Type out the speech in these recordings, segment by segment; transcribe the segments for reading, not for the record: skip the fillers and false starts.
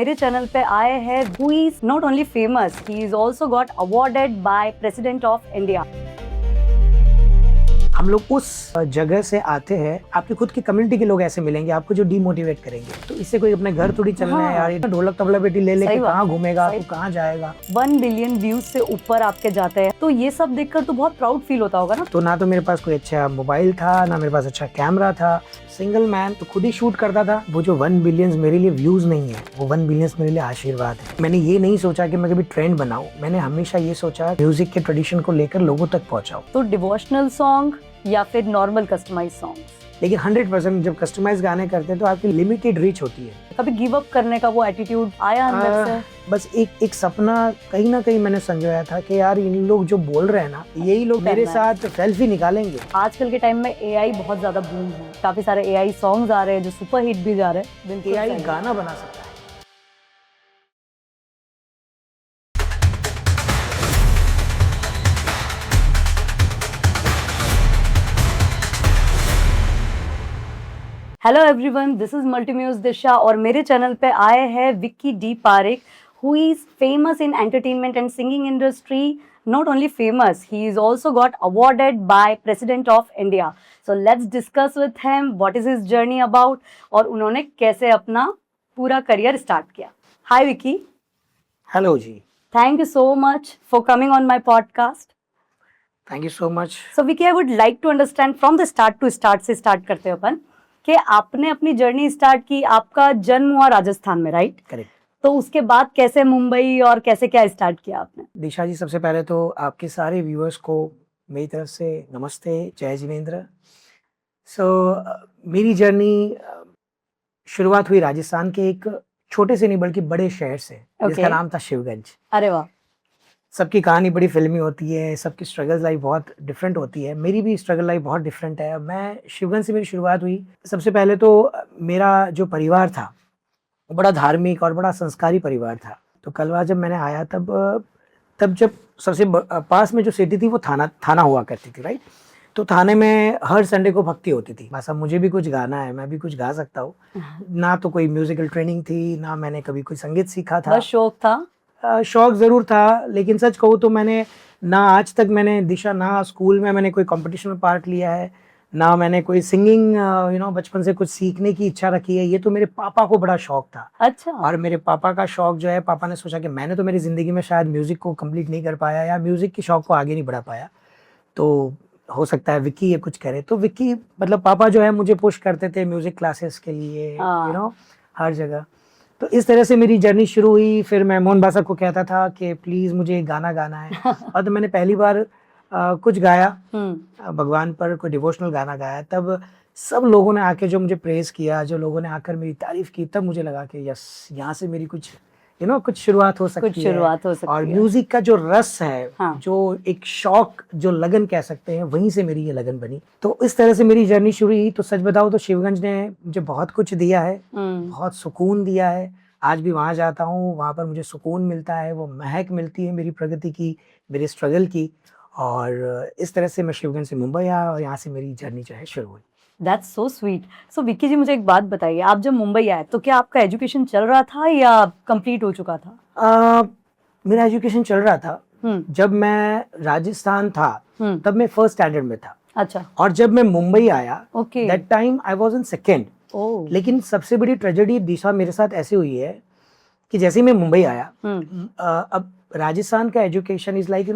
मेरे चैनल पे आए हैं who is not only famous, he is also got awarded by President of India. हम लोग उस जगह से आते हैं, आपकी खुद की कम्युनिटी के लोग ऐसे मिलेंगे आपको जो डीमोटिवेट करेंगे। तो इससे कोई अपने घर थोड़ी चलना है यार, ये ढोलक तबला बेटी ले लेके कहाँ घूमेगा, तू कहाँ जाएगा। 1 बिलियन व्यूज से ऊपर आपके जाते हैं, तो ये सब देखकर तो बहुत प्राउड फील होता होगा ना। तो ना तो मेरे पास कोई अच्छा मोबाइल था, ना मेरे पास अच्छा कैमरा था, सिंगल मैन, तो खुद ही शूट करता था। वो जो 1 बिलियन मेरे लिए व्यूज नहीं है, वो 1 बिलियन मेरे लिए आशीर्वाद है। मैंने ये नहीं सोचा कि मैं कभी ट्रेंड बनाऊं, मैंने हमेशा ये सोचा म्यूजिक के ट्रेडिशन को लेकर लोगों तक पहुंचाऊं। तो डिवोशनल सॉन्ग या फिर नॉर्मल कस्टमाइज सॉन्ग्स? लेकिन 100% जब कस्टमाइज गाने करते हैं तो आपकी लिमिटेड रीच होती है। कभी गिव अप करने का वो एटीट्यूड आया अंदर से? बस एक सपना कहीं ना कहीं मैंने संजोया था कि यार इन लोग जो बोल रहे हैं ना, यही लोग मेरे साथ सेल्फी निकालेंगे। आजकल के टाइम में एआई बहुत ज्यादा बूम है, काफी सारे एआई सॉन्ग्स आ रहे हैं जो सुपर हिट भी जा रहे हैं। एआई गाना बना सकता है। हेलो एवरीवन, दिस इज मल्टीम्यूज दिशा और मेरे चैनल पे आए हैं Vicky D Parekh, who is famous in entertainment and singing industry. Not only famous, he is also got awarded by President of India. So let's discuss with him what is his journey about और उन्होंने कैसे अपना पूरा career start किया। Hi Vicky. Hello जी। Thank you so much for coming on my podcast. Thank you so much. So Vicky, I would like to understand from the start to start से start करते हैं अपन कि आपने अपनी journey start की, आपका जन्म हुआ राजस्थान में, राइट? करेक्ट। तो उसके बाद कैसे मुंबई और कैसे क्या स्टार्ट किया आपने? दिशा जी, सबसे पहले तो आपके सारे व्यूअर्स को मेरी तरफ से नमस्ते, जय जिनेंद्र। मेरी जर्नी शुरुआत हुई राजस्थान के एक छोटे से नहीं बल्कि बड़े शहर से, जिसका नाम था शिवगंज। अरे वाह। सबकी कहानी बड़ी फिल्मी होती है, सबकी स्ट्रगल लाइफ बहुत डिफरेंट होती है। मेरी भी स्ट्रगल लाइफ बहुत डिफरेंट है। मैं शिवगंज से मेरी शुरुआत हुई। सबसे पहले तो मेरा जो परिवार था वो बड़ा धार्मिक और बड़ा संस्कारी परिवार था। तो कलवा जब मैंने आया तब जब सबसे पास में जो सिटी थी वो थाना हुआ करती थी, राइट? तो थाने में हर संडे को भक्ति होती थी। बस अब मुझे भी कुछ गाना है, मैं भी कुछ गा सकता हूँ। ना तो कोई म्यूजिकल ट्रेनिंग थी, ना मैंने कभी कोई संगीत सीखा था। बस शौक था। शौक जरूर था, लेकिन सच कहूँ तो मैंने ना आज तक मैंने दिशा ना स्कूल में मैंने कोई कंपटीशन में पार्ट लिया है, ना मैंने कोई सिंगिंग बचपन से कुछ सीखने की इच्छा रखी है। ये तो मेरे पापा को बड़ा शौक था। अच्छा। और मेरे पापा का शौक जो है, पापा ने सोचा कि मैंने तो मेरी जिंदगी में शायद म्यूजिक को कंप्लीट नहीं कर पाया या म्यूजिक के शौक को आगे नहीं बढ़ा पाया, तो हो सकता है विक्की ये कुछ करे। तो विक्की मतलब पापा जो है मुझे पुश करते थे म्यूजिक क्लासेस के लिए, हर जगह। तो इस तरह से मेरी जर्नी शुरू हुई। फिर मैं मोहन बासा को कहता था कि प्लीज मुझे गाना गाना है। और तो मैंने पहली बार कुछ गाया भगवान पर, कोई डिवोशनल गाना गाया। तब सब लोगों ने आके जो मुझे प्रेज किया, जो लोगों ने आकर मेरी तारीफ की, तब मुझे लगा कि यस, यहाँ से मेरी कुछ कुछ शुरुआत हो सकती है। और म्यूजिक का जो रस है, जो एक शौक, जो लगन कह सकते हैं, वहीं से मेरी ये लगन बनी। तो इस तरह से मेरी जर्नी शुरू हुई। तो सच बताओ तो शिवगंज ने मुझे बहुत कुछ दिया है, बहुत सुकून दिया है। आज भी वहां जाता हूँ, वहां पर मुझे सुकून मिलता है, वो महक मिलती है मेरी प्रगति की, मेरे स्ट्रगल की। और इस तरह से मैं शिवगंज से मुंबई आया और यहाँ से मेरी जर्नी जो है शुरू हुई। That's so sweet. So Vicky जी, मुझे एक बात बताइए, आप जब मुंबई आए तो क्या आपका एजुकेशन चल रहा था या कंप्लीट हो चुका था? मेरा एजुकेशन चल रहा था। जब मैं राजस्थान था तब मैं फर्स्ट स्टैंडर्ड में था। अच्छा। और जब मैं मुंबई आया, okay, that time I was in second. लेकिन सबसे बड़ी ट्रेजेडी दिशा मेरे साथ ऐसी हुई है कि जैसे ही मैं मुंबई आया, अब राजस्थान का एजुकेशन इज लाइक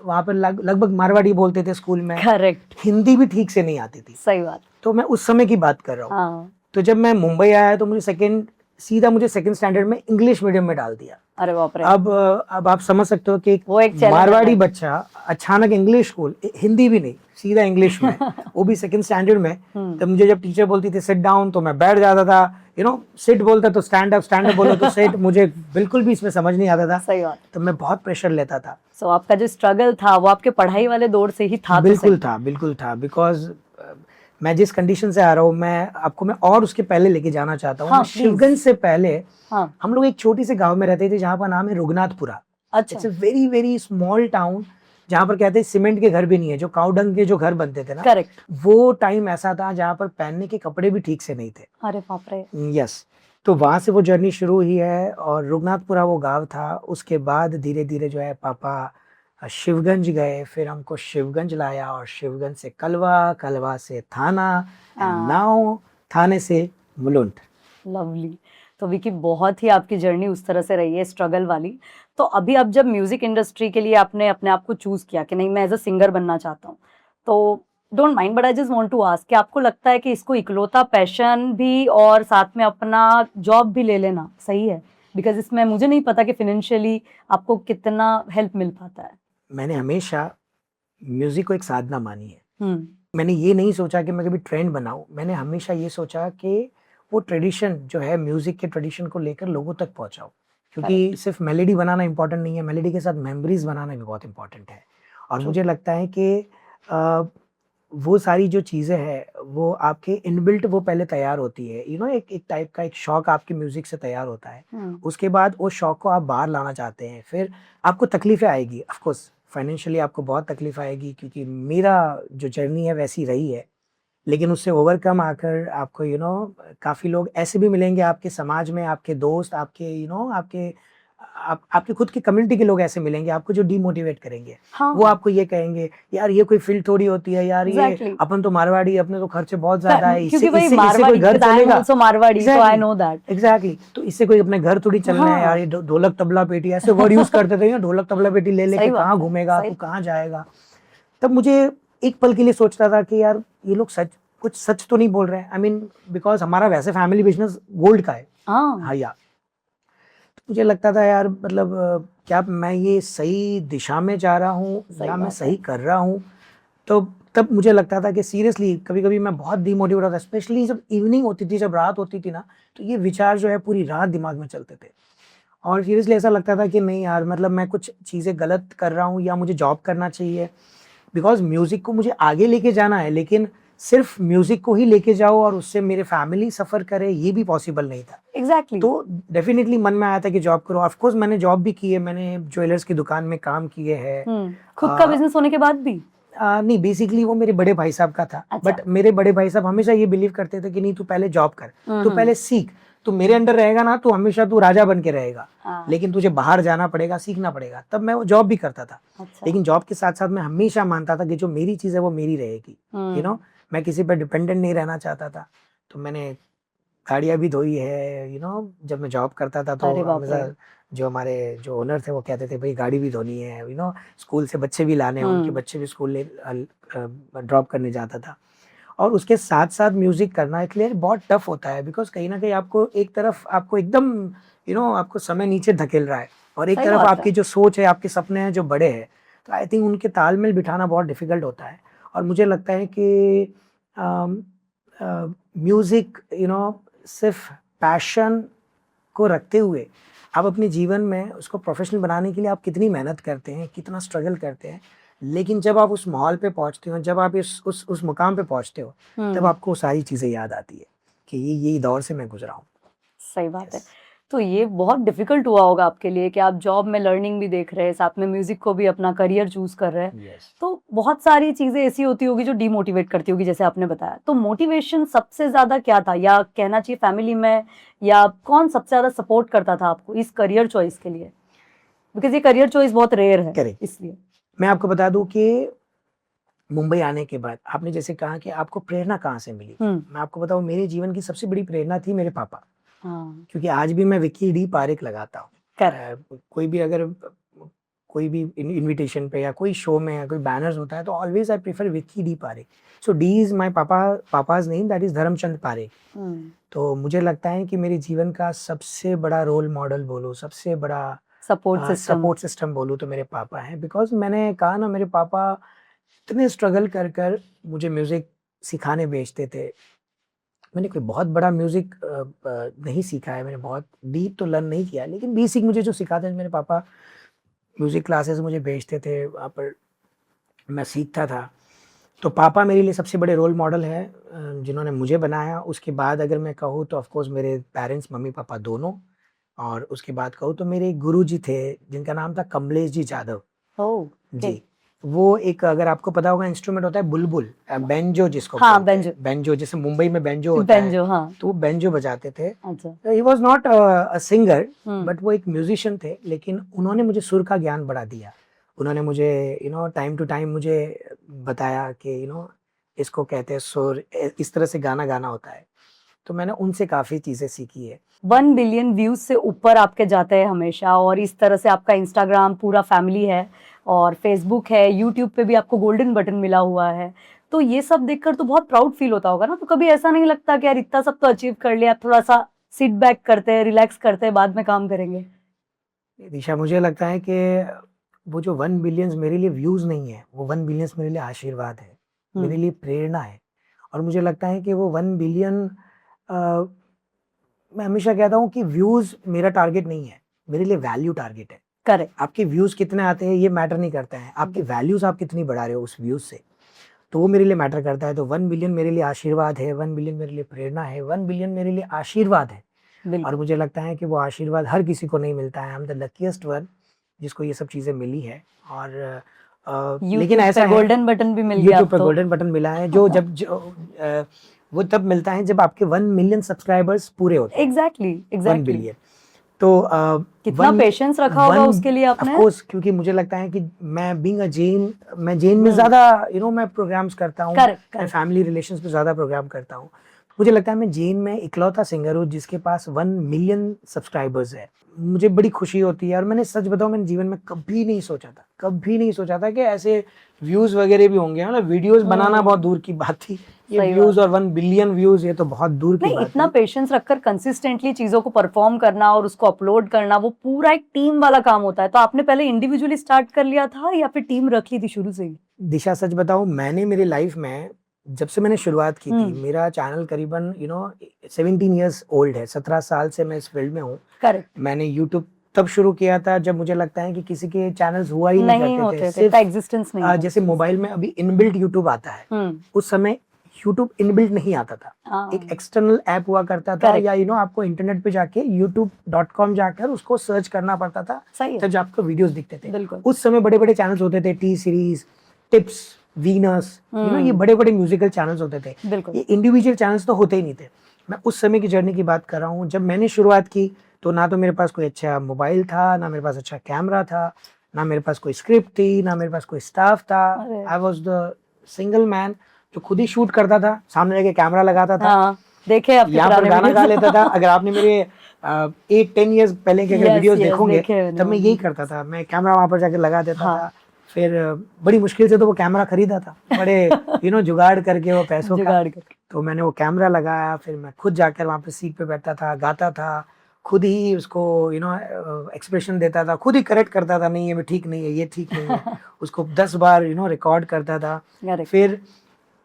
वहाँ पर लगभग मारवाड़ी बोलते थे स्कूल में। करेक्ट। हिंदी भी ठीक से नहीं आती थी। सही बात। तो मैं उस समय की बात कर रहा हूँ। तो जब मैं मुंबई आया तो मुझे सेकंड स्टैंडर्ड में इंग्लिश मीडियम में डाल दिया। अरे बाप रे। अब आप समझ सकते हो कि एक मारवाड़ी बच्चा अचानक इंग्लिश स्कूल, हिंदी भी नहीं, सीधा इंग्लिश में, वो भी सेकंड स्टैंडर्ड में। तो मुझे जब टीचर बोलती थी सिट डाउन तो मैं बैठ जाता था। सिट बोलता तो स्टैंड अप बोलो तो सिट। मुझे बिल्कुल भी इसमें समझ नहीं आता था। सही बात। तो मैं बहुत प्रेशर लेता था। सो आपका जो स्ट्रगल था वो आपके पढ़ाई वाले दौर से ही था? बिल्कुल था। बिकॉज मैं जिस कंडीशन से आ रहा हूँ, मैं और उसके पहले लेके जाना चाहता हूँ। शिवगंज से पहले हम लोग एक छोटी से गांव में रहते थे जहाँ पर नाम है रघुनाथपुरा। अच्छा। It's a very very small town, जहाँ पर कहते हैं सीमेंट के घर भी नहीं है, जो काउडंग के जो घर बनते थे ना। करेक्ट। वो टाइम ऐसा था जहाँ पर पहनने के कपड़े भी ठीक से नहीं थे। अरे बाप रे। यस। तो वहाँ से वो जर्नी शुरू हुई है और रघुनाथपुरा वो गाँव था। उसके बाद धीरे-धीरे जो है पापा शिवगंज गए, फिर हमको शिवगंज लाया और शिवगंज से कलवा, कलवा से थाना एंड हाँ। नाउ थाने से मुलुंड। लवली। तो विकी, बहुत ही आपकी जर्नी उस तरह से रही है, स्ट्रगल वाली। तो अभी अब जब म्यूजिक इंडस्ट्री के लिए आपने अपने आप को चूज किया कि नहीं मैं एज अ सिंगर बनना चाहता हूँ, तो don't mind but I just want to ask कि आपको लगता है कि इसको इकलौता पैशन भी और साथ में अपना जॉब भी ले लेना सही है? बिकॉज इसमें मुझे नहीं पता कि फाइनेंशियली आपको कितना हेल्प मिल पाता है। मैंने हमेशा म्यूजिक को एक साधना मानी है। हम्म। मैंने ये नहीं सोचा कि मैं कभी ट्रेंड बनाऊं, मैंने हमेशा ये सोचा कि वो ट्रेडिशन जो है म्यूजिक के ट्रेडिशन को लेकर लोगों तक पहुंचाऊं, क्योंकि सिर्फ मेलोडी बनाना इंपॉर्टेंट नहीं है, मेलोडी के साथ मेमोरीज बनाना भी बहुत इंपॉर्टेंट है। और True. मुझे लगता है कि वो सारी जो चीज़ें हैं वो आपके इनबिल्ट वो पहले तैयार होती है, यू नो, एक टाइप का एक शौक आपके म्यूजिक से तैयार होता है। उसके बाद उस शौक को आप बाहर लाना चाहते हैं, फिर आपको तकलीफें आएगी, ऑफ कोर्स फाइनेंशियली आपको बहुत तकलीफ आएगी, क्योंकि मेरा जो जर्नी है वैसी रही है। लेकिन उससे ओवरकम आकर आपको काफ़ी लोग ऐसे भी मिलेंगे आपके समाज में, आपके दोस्त, आपके आपके खुद की कम्युनिटी के लोग ऐसे मिलेंगे आपको जो डीमोटिवेट करेंगे। हाँ। वो आपको ये कहेंगे, यार ये कोई फील्ड थोड़ी होती है यार, Exactly. ये अपन तो मारवाड़ी, अपने तो खर्चे बहुत ज्यादा है, क्योंकि भाई इससे कोई मारवाड़ी, घर because I am चलेगा। also Marwari, so I know that. Exactly, तो इससे कोई अपने घर थोड़ी चलना है हाँ। यार, ये ढोलक तबला पेटी ऐसे वर्ड यूज करते थे, ढोलक तबला पेटी ले लेके सही बात कहाँ है, घूमेगा, सही। तू कहाँ जाएगा। तब मुझे एक पल के लिए सोचता था कि यार ये लोग कुछ सच तो नहीं बोल रहे हैं। आई मीन बिकॉज हमारा वैसे फैमिली बिजनेस गोल्ड का है। हाँ यार, मुझे लगता था यार मतलब क्या मैं ये सही दिशा में जा रहा हूँ या मैं सही कर रहा हूँ। तो तब मुझे लगता था कि सीरियसली कभी कभी मैं बहुत डिमोटिवेट होता, स्पेशली जब इवनिंग होती थी, जब रात होती थी ना, तो ये विचार जो है पूरी रात दिमाग में चलते थे। और सीरियसली ऐसा लगता था कि नहीं यार, मतलब मैं कुछ चीज़ें गलत कर रहा हूँ या मुझे जॉब करना चाहिए, बिकॉज म्यूज़िक को मुझे आगे लेके जाना है। लेकिन सिर्फ म्यूजिक को ही लेके जाओ और उससे मेरे फैमिली सफर करे, ये भी पॉसिबल नहीं था। Exactly. तो डेफिनेटली मन में आया था कि जॉब करो। ऑफ कोर्स मैंने जॉब भी की है, मैंने ज्वेलर्स की दुकान में काम किए हैं। खुद का बिजनेस होने के बाद भी? नहीं, बेसिकली वो मेरे बड़े भाई साहब का था। अच्छा। बट मेरे बड़े भाई साहब हमेशा ये बिलीव करते थे कि नहीं, तू पहले जॉब कर, तू पहले सीख, तू मेरे अंडर रहेगा ना तो हमेशा तू राजा बन के रहेगा। लेकिन तुझे बाहर जाना पड़ेगा, सीखना पड़ेगा। तब मैं वो जॉब भी करता था। अच्छा। लेकिन जॉब के साथ साथ मैं हमेशा मानता था कि जो मेरी चीज़ है वो मेरी रहेगी। यू नो, मैं किसी पर डिपेंडेंट नहीं रहना चाहता था। तो मैंने गाड़ियाँ भी धोई है, जब मैं जॉब करता था तो हमेशा जो हमारे जो ओनर थे वो कहते थे भाई गाड़ी भी धोनी है, स्कूल से बच्चे भी लाने हैं, उनके बच्चे भी स्कूल ड्रॉप करने जाता था। और उसके साथ साथ म्यूजिक करना इसलिए बहुत टफ होता है, बिकॉज कहीं ना कहीं आपको एक तरफ आपको एकदम आपको समय नीचे धकेल रहा है, और एक तरफ आपकी जो सोच है, आपके सपने हैं जो बड़े हैं, तो आई थिंक उनके तालमेल बिठाना बहुत डिफिकल्ट होता है। और मुझे लगता है कि म्यूजिक सिर्फ पैशन को रखते हुए आप अपने जीवन में उसको प्रोफेशनल बनाने के लिए आप कितनी मेहनत करते हैं, कितना स्ट्रगल करते हैं, लेकिन जब आप उस माहौल पे पहुंचते हो, जब आप उस मुकाम पे पहुंचते हो, तब आपको सारी चीज़ें याद आती है कि ये दौर से मैं गुजरा हूँ। सही बात है। तो ये बहुत डिफिकल्ट हुआ होगा आपके लिए कि आप जॉब में लर्निंग भी देख रहे हैं, साथ में म्यूजिक को भी अपना करियर चूज कर रहे हैं। तो बहुत सारी चीजें ऐसी होती होगी जो डिमोटिवेट करती होगी, जैसे आपने बताया। तो मोटिवेशन सबसे ज्यादा क्या था, या कहना चाहिए फैमिली में, या कौन सबसे ज्यादा सपोर्ट करता था आपको इस करियर चॉइस के लिए? बिकॉज ये करियर चॉइस बहुत रेयर है, इसलिए मैं आपको बता दूं कि मुंबई आने के बाद आपने जैसे कहा कि आपको प्रेरणा कहाँ से मिली, मैं आपको बताऊं मेरे जीवन की सबसे बड़ी प्रेरणा थी मेरे पापा। क्योंकि आज भी मैं विक्की डी पारेख लगाता हूँ। कोई भी अगर कोई भी इनविटेशन पे या कोई शो में या कोई बैनर्स होता है तो always I prefer Vicky D Parekh. So D is my papa's name, that is Dharamchand Parekh. तो मुझे लगता है कि मेरे जीवन का सबसे बड़ा रोल मॉडल बोलो, सबसे बड़ा सपोर्ट सिस्टम बोलूँ तो मेरे पापा हैं। बिकॉज मैंने कहा ना, मेरे पापा इतने स्ट्रगल कर मुझे म्यूज़िक सिखाने भेजते थे। मैंने कोई बहुत बड़ा म्यूज़िक नहीं सीखा है, मैंने बहुत डीप तो लर्न नहीं किया, लेकिन बेसिक मुझे जो सिखाते थे मेरे पापा, म्यूज़िक क्लासेस मुझे भेजते थे, वहाँ पर मैं सीखता था। तो पापा मेरे लिए सबसे बड़े रोल मॉडल हैं जिन्होंने मुझे बनाया। उसके बाद अगर मैं कहूँ तो ऑफकोर्स मेरे पेरेंट्स, मम्मी पापा दोनों। और उसके बाद कहूँ तो मेरे गुरु जी थे जिनका नाम था कमलेश जी जाधव। ओह जी। वो एक, अगर आपको पता होगा, इंस्ट्रूमेंट होता है बुलबुल, बेंजो जिसको हाँ, बोलते हैं। बेंजो। बेंजो, जैसे मुंबई में बेंजो होता है, बेंजो, हाँ। तो वो बेंजो बजाते थे। अच्छा। He was not a singer, hmm. But वो एक म्यूजिशियन थे, लेकिन उन्होंने मुझे सुर का ज्ञान बढ़ा दिया। उन्होंने मुझे टाइम टू टाइम मुझे बताया कि इसको कहते हैं सुर, इस तरह से गाना गाना होता है। तो मैंने उनसे काफ़ी चीज़ें सीखी है। 1 बिलियन व्यूज से ऊपर आपके जाते हैं हमेशा, और इस तरह से आपका इंस्टाग्राम पूरा फैमिली है, और फेसबुक है, यूट्यूब पे भी आपको गोल्डन बटन मिला हुआ है। तो ये सब देखकर तो बहुत प्राउड फील होता होगा ना? तो कभी ऐसा नहीं लगता कि यार इतना सब तो अचीव कर लिया, थोड़ा सा सिट बैक करते हैं, रिलैक्स करते हैं, बाद में काम करेंगे? दिशा, मुझे लगता है कि वो जो 1 बिलियंस मेरे लिए व्यूज नहीं है, वो 1 बिलियंस मेरे लिए आशीर्वाद है, मेरे लिए प्रेरणा है। और मुझे लगता है कि वो 1 बिलियन, मैं हमेशा कहता हूँ कि व्यूज मेरा टारगेट नहीं है, मेरे लिए वैल्यू टारगेट है। करेक्ट। आपके व्यूज कितने आते हैं ये मैटर नहीं करता है, आपकी वैल्यूज आप कितनी बढ़ा रहे हो उस व्यूज से, तो वो मेरे लिए मैटर करता है। तो 1 बिलियन मेरे लिए आशीर्वाद है, 1 बिलियन मेरे लिए प्रेरणा है, 1 बिलियन मेरे लिए आशीर्वाद है। और मुझे लगता है कि वो आशीर्वाद हर किसी को नहीं मिलता है। I am the luckiest one जिसको ये सब चीज़ें मिली है। और लेकिन ऐसा है, गोल्डन बटन भी मिल गया यूट्यूब पर आपको। गोल्डन बटन मिला है, वो तब मिलता है जब आपके 1 मिलियन सब्सक्राइबर्स पूरे होते हैं। Exactly, 1 exactly. बिलियन। तो कितना पेशेंस रखा होगा उसके लिए आपने? ऑफ कोर्स, क्योंकि मुझे लगता है कि मैं बीइंग अ जैन, मैं जैन में ज्यादा मैं प्रोग्राम्स करता हूँ, मैं फैमिली रिलेशंस पे ज्यादा प्रोग्राम करता हूँ। मुझे लगता है मैं जैन में इकलौता सिंगर हूँ जिसके पास 1 मिलियन सब्सक्राइबर्स है। मुझे बड़ी खुशी होती है। और मैंने सच बताऊं, मैंने जीवन में कभी नहीं सोचा था कि ऐसे व्यूज वगैरह भी होंगे। मतलब वीडियोस बनाना बहुत दूर की बात थी, ये व्यूज और 1 बिलियन व्यूज, ये तो बहुत दूर की बात है। इतना पेशेंस रखकर कंसिस्टेंटली चीजों को परफॉर्म करना और उसको अपलोड करना, वो पूरा एक टीम वाला काम होता है। तो आपने पहले इंडिविजुअली स्टार्ट कर लिया था या फिर टीम रख ली थी शुरू से ही? दिशा, सच बताऊं, मैंने मेरी लाइफ में जब से मैंने शुरुआत की थी, मेरा चैनल करीबन 17 इयर्स ओल्ड है। 17 साल से मैं इस फील्ड में हूँ। करेक्ट। मैंने यूट्यूब तब शुरू किया था जब मुझे लगता है कि किसी के चैनल्स हुआ ही नहीं करते थे, सिर्फ एग्जिस्टेंस नहीं। जैसे मोबाइल में अभी इनबिल्ट यूट्यूब आता है, उस समय यूट्यूब इनबिल्ट नहीं आता था। एक एक्सटर्नल ऐप हुआ करता था, या आपको इंटरनेट पे जाके youtube.com जाकर उसको सर्च करना पड़ता था, तब आपको वीडियोस दिखते थे। उस समय बड़े बड़े चैनल्स होते थे, टी सीरीज, टिप्स, वीनस, ये बड़े बड़े म्यूजिकल चैनल्स होते थे। ये इंडिविजुअल चैनल्स तो होते ही नहीं थे। मैं उस समय की जर्नी की बात कर रहा हूँ। जब मैंने शुरुआत की तो ना तो मेरे पास कोई अच्छा मोबाइल था, ना मेरे पास अच्छा कैमरा था, ना मेरे पास कोई स्क्रिप्ट थी, ना मेरे पास कोई स्टाफ था। I was the single man जो खुद ही शूट करता था, सामने जाके कैमरा लगाता था। देखे यहाँ पर गाना गा लेता था। अगर आपने मेरे 8-10 ईयर्स पहले के अगर वीडियोस देखोगे, तब मैं यही करता था। मैं कैमरा वहां पर जाके लगा देता था। फिर बड़ी मुश्किल से तो वो कैमरा खरीदा था, बड़े जुगाड़ करके वो पैसों का। तो मैंने वो कैमरा लगाया, फिर मैं खुद जाकर वहाँ पे सीट पे बैठता था, गाता था, खुद ही उसको एक्सप्रेशन देता था, खुद ही करेक्ट करता था, नहीं ये ठीक नहीं है, ये ठीक नहीं है। उसको 10 बार रिकॉर्ड करता था। फिर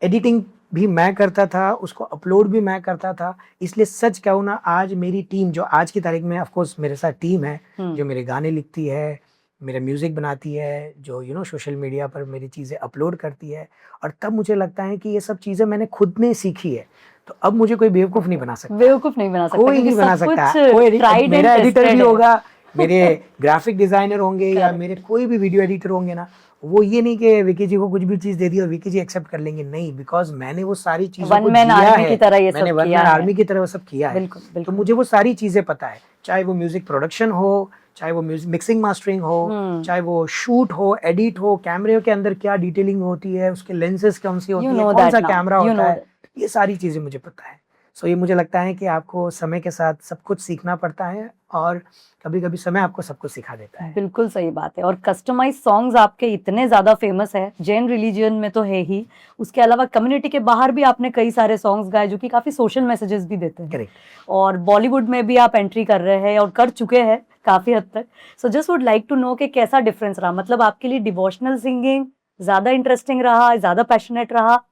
एडिटिंग भी मैं करता था, उसको अपलोड भी मैं करता था। इसलिए सच कहूँ ना, आज मेरी टीम, जो आज की तारीख में ऑफ कोर्स मेरे साथ टीम है, जो मेरे गाने लिखती है, मेरा म्यूजिक बनाती है, जो सोशल मीडिया पर मेरी चीज़ें अपलोड करती है। और तब मुझे लगता है कि ये सब चीज़ें मैंने खुद ने सीखी है, तो अब मुझे कोई बेवकूफ़ नहीं बना सकता। कोई नहीं बना सकता। कोई मेरा एडिटर भी होगा, मेरे ग्राफिक डिजाइनर होंगे, या मेरे कोई भी वीडियो एडिटर होंगे ना, वो ये नहीं कि विकी जी को कुछ भी चीज दे दी और विकी जी एक्सेप्ट कर लेंगे, नहीं। बिकॉज मैंने वो सारी चीजों को जिया है, मैंने वन मैन आर्मी की तरह वो सब किया है। तो मुझे वो सारी चीजें पता है, चाहे वो म्यूजिक प्रोडक्शन हो, चाहे वो म्यूजिक मिक्सिंग मास्टरिंग हो, चाहे वो शूट हो, एडिट हो, कैमरे के अंदर क्या डिटेलिंग होती है, उसके लेंसेज कौन सी होती है, कौन सा कैमरा होता है, ये सारी चीजें मुझे पता है। सो ये मुझे लगता है कि आपको समय के साथ सब कुछ सीखना पड़ता है, और कभी कभी समय आपको सब कुछ सिखा देता है। बिल्कुल सही बात है। और कस्टमाइज सॉन्ग्स आपके इतने ज्यादा फेमस है, जैन रिलीजन में तो है ही, उसके अलावा कम्युनिटी के बाहर भी आपने कई सारे सॉन्ग्स गाए जो कि काफी सोशल मैसेजेस भी देते हैं। करेक्ट। और बॉलीवुड में भी आप एंट्री कर रहे हैं और कर चुके हैं काफी हद तक। So just would like to know कि कैसा डिफरेंस रहा, मतलब आपके लिए डिवोशनल सिंगिंग ज्यादा इंटरेस्टिंग रहा, ज्यादा पैशनेट रहा,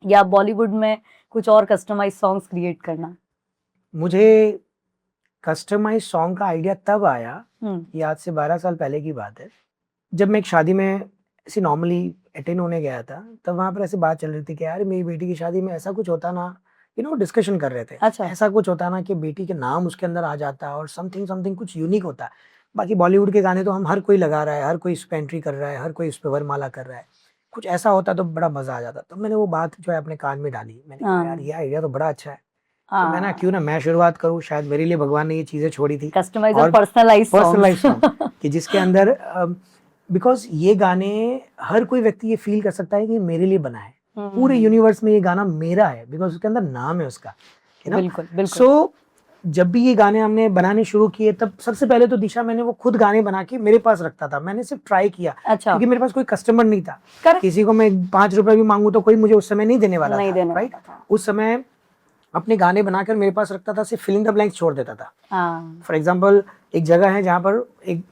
या बॉलीवुड में कुछ और कस्टमाइज सॉन्ग्स क्रिएट करना? मुझे कस्टमाइज सॉन्ग का आइडिया तब आया, ये आज से 12 साल पहले की बात है, जब मैं एक शादी में ऐसे नॉर्मली अटेंड होने गया था। तब वहाँ पर ऐसे बात चल रही थी कि यार मेरी बेटी की शादी में ऐसा कुछ होता ना डिस्कशन कर रहे थे। अच्छा। ऐसा कुछ होता ना कि बेटी के नाम उसके अंदर आ जाता है और समथिंग समथिंग कुछ यूनिक होता है। बाकी बॉलीवुड के गाने तो हम हर कोई लगा रहा है, हर कोई इस पे एंट्री कर रहा है, हर कोई इस पे वरमाला कर रहा है। कुछ ऐसा होता तो बड़ा मजा आ जाता। तो मैंने वो बात जो है अपने कान में डाली, मैंने कहा यार ये आइडिया तो बड़ा अच्छा है। तो मैं ना क्यों ना मैं शुरुआत करूँ, शायद मेरे लिए भगवान ने ये चीजें छोड़ी थी। कस्टमाइज और पर्सनलाइज सॉन्ग कि जिसके अंदर बिकॉज ये गाने हर कोई व्यक्ति ये फील कर सकता है कि मेरे लिए बना है, पूरे यूनिवर्स में ये गाना मेरा है, बिकॉज उसके अंदर नाम है उसका, बिल्कुल बिल्कुल। सो जब भी ये गाने हमने बनाने शुरू किए तब सबसे पहले तो दिशा मैंने वो खुद गाने बना के मेरे पास रखता था, मैंने सिर्फ ट्राई किया। अच्छा। क्योंकि मेरे पास कोई कस्टमर नहीं था। किसी को मैं 5 रुपए भी मांगू तो कोई मुझे उस समय नहीं देने वाला था, राइट। उस समय अपने गाने बनाकर मेरे पास रखता था, सिर्फ फिल इन द ब्लैंक्स छोड़ देता था। फॉर एग्जाम्पल एक जगह है जहाँ पर एक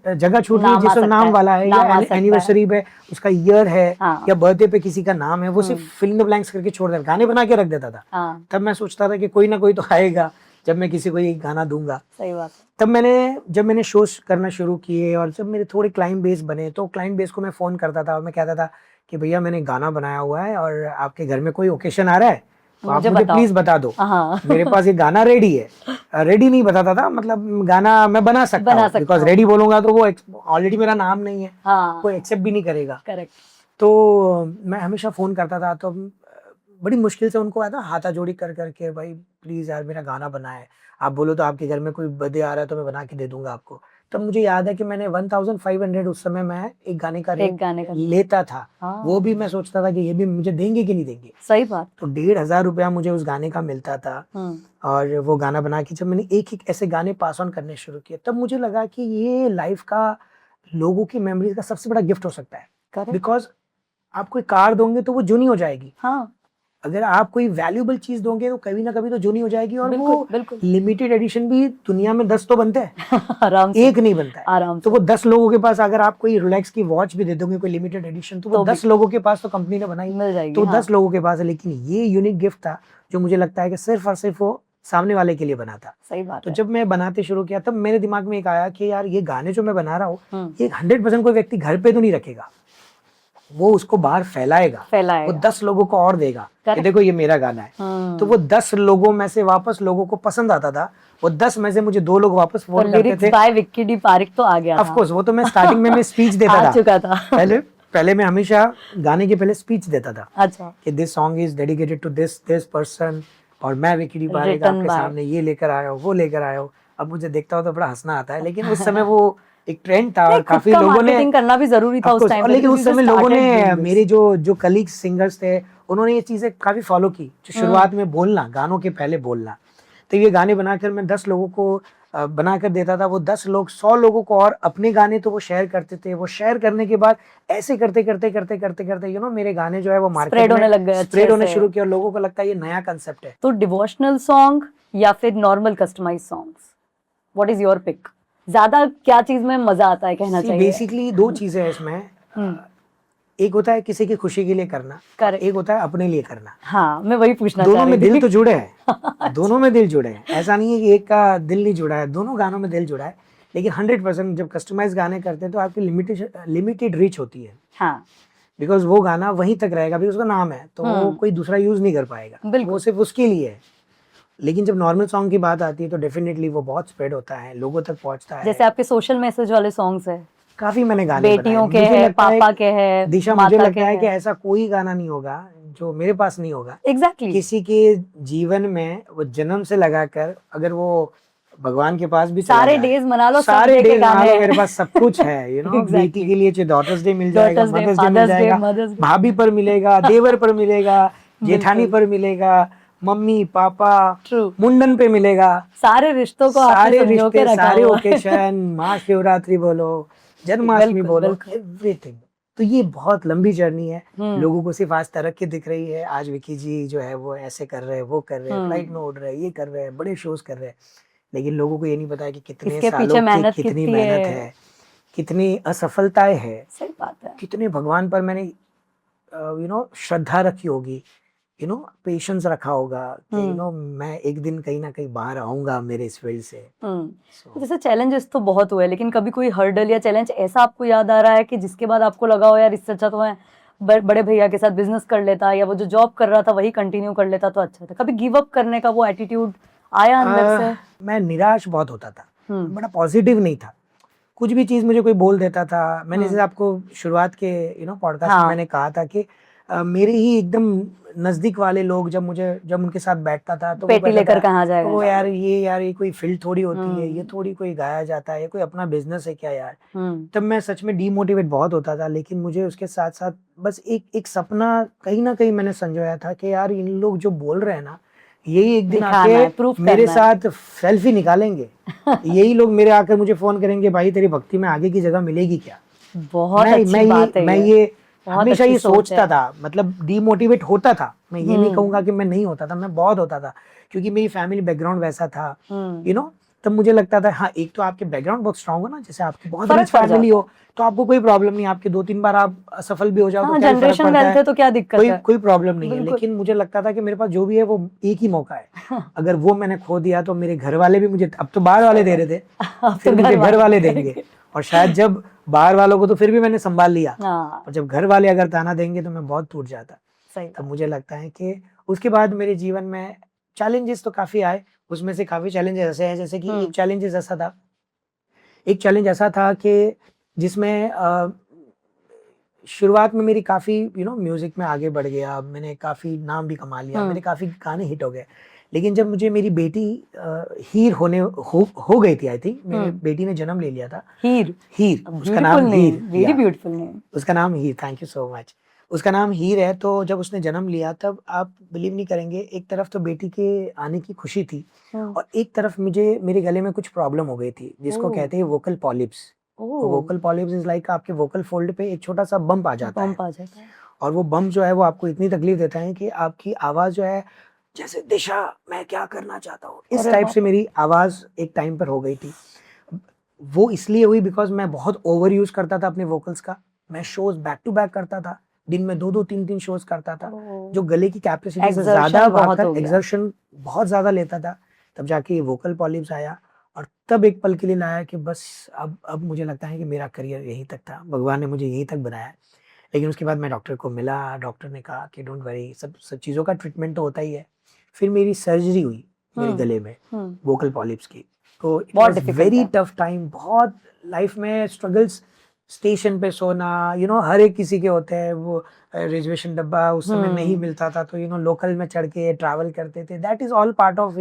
जगह छूट रही है जिसका नाम वाला है, या एनिवर्सरी पे उसका ईयर है, या बर्थडे पे किसी का नाम है, वो सिर्फ फिल इन द ब्लैंक्स करके छोड़ देता, गाने बना के रख देता था। तब मैं सोचता था कि कोई ना कोई तो आएगा जब मैं किसी को ये गाना दूंगा। सही बात। तब जब मैंने शोज करना शुरू किए और जब मेरे थोड़े क्लाइंट बेस बने तो क्लाइंट बेस को मैं फोन करता था और मैं कहता था कि भैया मैंने गाना बनाया हुआ है और आपके घर में कोई ओकेशन आ रहा है तो आप मुझे प्लीज बता दो। मेरे पास ये गाना रेडी है। रेडी नहीं बताता था, मतलब गाना मैं बना सकता हूँ, बिकॉज रेडी बोलूंगा तो वो ऑलरेडी मेरा नाम नहीं है, कोई एक्सेप्ट भी नहीं करेगा। करेक्ट। तो मैं हमेशा फोन करता था, तो बड़ी मुश्किल से उनको आता हाथा जोड़ी कर करके, भाई प्लीज यार मेरा गाना बना है, आप बोलो तो आपके घर में कोई बर्थडे आ रहा है तो मैं बना के दे दूंगा आपको। तब मुझे याद है कि मैंने 1500 उस समय मैं एक गाने का लेता था। वो भी मैं सोचता था कि ये भी मुझे देंगे कि नहीं देंगे। सही बात। तो 1500 रुपया मुझे उस गाने का मिलता था। और वो गाना बना के जब मैंने एक ऐसे गाने पास ऑन करने शुरू किए तब मुझे लगा कि ये लाइफ का लोगों की मेमोरीज का सबसे बड़ा गिफ्ट हो सकता है। बिकॉज आप कोई कार दोगे तो वो जूनी हो जाएगी। अगर आप कोई वैल्यूएबल चीज दोगे तो कभी ना कभी तो जूनी हो जाएगी। और वो लिमिटेड एडिशन भी दुनिया में 10 तो बनते हैं आराम से, एक नहीं बनता है आराम से। तो वो 10 लोगों के पास, अगर आप कोई रोलेक्स की वॉच भी दे दोगे कोई लिमिटेड एडिशन, तो वो 10 लोगों के पास तो कंपनी ने बनाई मिल जाएगी, तो 10 लोगों के पास है। लेकिन ये यूनिक गिफ्ट था जो मुझे लगता है कि सिर्फ और सिर्फ वो सामने वाले के लिए बना था। सही बात। तो जब मैं बनाते शुरू किया तब मेरे दिमाग में एक आया कि यार ये गाने जो मैं बना रहा हूँ ये 100% कोई व्यक्ति घर पे तो नहीं रखेगा, वो उसको बाहर फैलाएगा, वो 10 लोगों को और देगा कि देखो ये मेरा गाना है। तो वो 10 लोगों में से वापस लोगों को पसंद आता था। वो 10 में से मुझे 2 लोग वापस फोन करते थे। बाय विक्की डी पारिक तो आ गया। ऑफ कोर्स वो तो मैं स्टार्टिंग में मैं स्पीच देता था। पहले मैं हमेशा गाने के पहले स्पीच देता था। अच्छा। कि this song is dedicated to this person और मैं विक्की डी पारिक आपके सामने ये लेकर आया हूँ, वो लेकर आया हूँ। अब मुझे देखता हूँ तो बड़ा हंसना आता है, लेकिन उस समय वो एक ट्रेंड था और काफी लोगों ने करना भी जरूरी था उस टाइम पे। लेकिन उस समय लोगों ने, मेरे जो कलीग्स सिंगर्स थे, उन्होंने ये चीजें काफी फॉलो की, जो शुरुआत में बोलना, गानों के पहले बोलना। तो ये गाने बनाकर मैं 10 लोगों को बनाकर देता था। वो 10 लोग 100 लोगों को और अपने गाने तो वो शेयर करते थे। वो शेयर करने के बाद ऐसे करते करते मेरे गाने जो है वो मार्केट में स्प्रेड होने शुरू किया और लोगों को लगता है ये नया कंसेप्ट है। तो डिवोशनल सॉन्ग या फिर normal customize songs, what is your pick? ज्यादा क्या चीज में मजा आता है कहना चाहिए? बेसिकली 2 चीजें हैं इसमें। एक होता है किसी की खुशी के लिए करना, एक होता है अपने लिए करना। हाँ, मैं वही पूछना दोनों में दिल तो जुड़े हैं। दोनों में दिल जुड़े हैं, ऐसा नहीं है कि एक का दिल नहीं जुड़ा है, दोनों गानों में दिल जुड़ा है। लेकिन 100% जब कस्टमाइज गाने करते हैं तो आपकी लिमिटेड रीच होती है। हाँ, बिकॉज वो गाना वहीं तक रहेगा, भी उसका नाम है तो वो कोई दूसरा यूज नहीं कर पाएगा, वो सिर्फ उसके लिए है। लेकिन जब नॉर्मल सॉन्ग की बात आती है तो डेफिनेटली वो बहुत स्प्रेड होता है, लोगों तक पहुंचता है। जैसे आपके सोशल मैसेज वाले सॉन्ग्स है, काफी मैंने गाने बेटियों के हैं, पापा के हैं, दिशा, मुझे लगता है कि ऐसा कोई गाना नहीं होगा जो मेरे पास नहीं होगा। एग्जैक्टली। किसी के जीवन में वो जन्म से लगाकर, अगर वो भगवान के पास भी सारे डेज मना लो, सारे डेज मना लो, मेरे पास सब कुछ है। बेटी के लिए चाहे डॉटर्स डे मिल जाएगा, मदर्स डे मिल जाएगा, भाभी पर मिलेगा, देवर पर मिलेगा, जेठानी पर मिलेगा, मम्मी पापा, मुंडन पे मिलेगा, सारे रिश्तों को, सारे रिश्ते, सारे ओकेशन, महाशिवरात्रि बोलो, जन्माष्टमी बोलो, एवरीथिंग। तो ये बहुत लंबी जर्नी है। लोगों को सिर्फ आज तरक्की दिख रही है, आज विकी जी जो है वो ऐसे कर रहे हैं, वो कर रहे हैं, फ्लाइट में उड़ रहे हैं, ये कर रहे हैं, बड़े शोज कर रहे हैं। लेकिन लोगों को ये नहीं पता है कि कितने सालों की कितनी मेहनत है, कितनी असफलताएं है। सही बात है। कितने भगवान पर मैंने श्रद्धा रखी होगी, पेशेंस रखा होगा कि मैं एक दिन कहीं ना कहीं बाहर आऊंगा मेरे इस फील्ड से। जैसे चैलेंजेस तो बहुत हुए, लेकिन कभी कोई हर्डल या चैलेंज ऐसा आपको याद आ रहा है कि जिसके बाद आपको लगा हो यार इससे अच्छा तो मैं बड़े भैया के साथ बिजनेस कर लेता, या वो जो जॉब कर रहा था वही कंटिन्यू कर लेता तो अच्छा था? कभी गिव अप करने का वो एटीट्यूड आया अंदर से? मैं निराश बहुत होता था, हम्म। बड़ा पॉजिटिव नहीं था। कुछ भी चीज मुझे कोई बोल देता था। मैंने जैसे आपको शुरुआत के पॉडकास्ट में मैंने कहा था कि मेरे ही एकदम नजदीक वाले लोग जब उनके साथ बैठता था तो पेटी लेकर कहाँ जाएगा, वो यार ये कोई फील्ड थोड़ी होती है, ये थोड़ी कोई गाया जाता है, ये कोई अपना बिजनेस है क्या यार। तब मैं सच में डीमोटिवेट बहुत होता था। लेकिन मुझे उसके साथ साथ बस एक सपना कहीं ना कहीं मैंने संजोया था कि यार इन लोग जो बोल रहे हैं ना, यही एक दिन आके मेरे साथ सेल्फी निकालेंगे। यही लोग मेरे आकर मुझे फोन करेंगे, भाई तेरी भक्ति में आगे की जगह मिलेगी क्या। बहुत अच्छी बात है। मैं ये हमेशा ये सोचता था, मतलब डीमोटिवेट होता था। मैं ये नहीं कहूंगा कि मैं नहीं होता था, मैं बहुत होता था, क्योंकि मेरी फैमिली बैकग्राउंड वैसा था। तब मुझे लगता था हाँ, एक तो आपके बैकग्राउंड बहुत स्ट्रांग हो ना, जैसे आपकी बहुत रिच फैमिली हो तो आपको कोई प्रॉब्लम नहीं, आपके 2-3 बार आप असफल भी हो जाओ तो क्या फर्क पड़ता है, तो क्या दिक्कत है, कोई प्रॉब्लम नहीं है। लेकिन मुझे लगता था कि मेरे पास जो भी है वो एक ही मौका है, अगर वो मैंने खो दिया तो मेरे घर वाले भी मुझे, अब तो बाहर वाले दे रहे थे, फिर मुझे घर वाले देंगे, और शायद जब बाहर वालों को तो फिर भी मैंने संभाल लिया, और जब घर वाले अगर ताना देंगे तो मैं बहुत टूट जाता। तब मुझे लगता है कि उसके बाद मेरे जीवन में चैलेंजेस तो काफी आए। उसमें से काफी चैलेंजेस ऐसे हैं, जैसे कि एक चैलेंज ऐसा था कि जिसमें शुरुआत में मेरी काफी म्यूजिक में आगे बढ़ गया, मैंने काफी नाम भी कमा लिया, मेरे काफी गाने हिट हो गए। लेकिन जब मुझे मेरी बेटी हीर हो गई थी, आई थिंक मेरी बेटी ने जन्म ले लिया था। हीर उसका नाम हीर, वेरी ब्यूटीफुल नेम, उसका नाम हीर, थैंक यू सो मच। उसका नाम हीर है। तो जब उसने जन्म लिया तब आप बिलीव नहीं करेंगे, एक तरफ तो बेटी के आने की खुशी थी और एक तरफ मेरे गले में कुछ प्रॉब्लम हो गई थी, जिसको कहते हैं vocal polyps. Vocal polyps is like आपके वोकल फोल्ड पे एक छोटा सा बम्प आ जाता है, और वो बम्प जो है वो आपको इतनी तकलीफ देता है कि आपकी आवाज जो है, जैसे दिशा मैं क्या करना चाहता हूँ, इस टाइप से मेरी आवाज एक टाइम पर हो गई थी। वो इसलिए हुई बिकॉज मैं बहुत ओवर यूज करता था अपने वोकल्स का। मैं शोज बैक टू बैक करता था, दिन में 2-2 3-3 शोज करता था, जो गले की कैपेसिटी से ज्यादा भागकर एक्सर्शन बहुत ज्यादा लेता था। तब जाके ये वोकल पॉलिप्स आया, और तब एक पल के लिए लाया कि बस अब मुझे लगता है कि मेरा करियर यहीं तक था, भगवान ने मुझे यहीं तक बनाया। लेकिन उसके बाद मैं डॉक्टर को मिला, डॉक्टर ने कहा कि डोंट वरी, सब चीज़ों का ट्रीटमेंट तो होता ही है। फिर मेरी सर्जरी हुई मेरे गले में वोकल पॉलिप्स की। तो it was very tough time, बहुत लाइफ में स्ट्रगल्स। स्टेशन पे सोना, हर एक किसी के होते हैं, वो रिजर्वेशन डब्बा उस समय नहीं मिलता था, तो लोकल में चढ़ के ट्रैवल करते थे। That is all part of